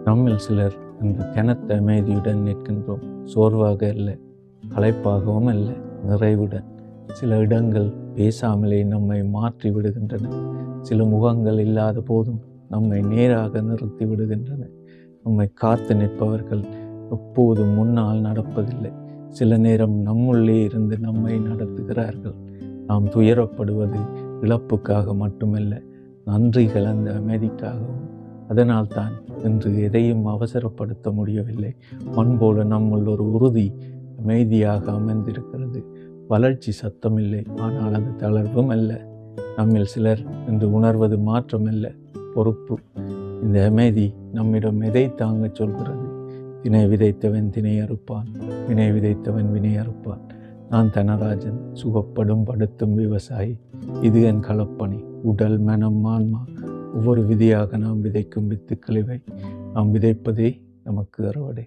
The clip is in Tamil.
நம்மில் சிலர் இன்று கனத்த அமைதியுடன் நிற்கின்றோம். சோர்வாக அல்ல, களைப்பாகவும் அல்ல, நிறைவுடன். சில இடங்கள் பேசாமலே நம்மை மாற்றி விடுகின்றன. சில முகங்கள் இல்லாத போதும் நம்மை நேராக நிறுத்தி விடுகின்றன. நம்மை காத்து நிற்பவர்கள் எப்போதும் முன்னால் நடப்பதில்லை. சில நேரம் நம்முள்ளே இருந்து நம்மை நடத்துகிறார்கள். நாம் துயரப்படுவது இழப்புக்காக மட்டுமல்ல, நன்றி கலந்த அமைதிக்காகவும். அதனால்தான் இன்று எதையும் அவசரப்படுத்த முடியவில்லை. மண்போல நம்முள் ஒரு உறுதி அமைதியாக அமைந்திருக்கிறது. வளர்ச்சி சத்தமில்லை, ஆனால் அது தளர்வும் அல்ல. நம்மில் சிலர் இன்று உணர்வது மாற்றமல்ல, பொறுப்பு. இந்த அமைதி நம்மிடம் எதை தாங்க சொல்கிறது? தினை விதைத்தவன் தினை அறுப்பான், வினை விதைத்தவன் வினை அறுப்பான். நான் தனராஜன், சுகப்படும் படுத்தும் விவசாயி. இது என் களப்பணி. உடல், மனம், ஆன்மா, ஒவ்வொரு விதியாக நாம் விதைக்கும் வித்துக்களிவை. நாம் விதைப்பதே நமக்கு அறுவடை.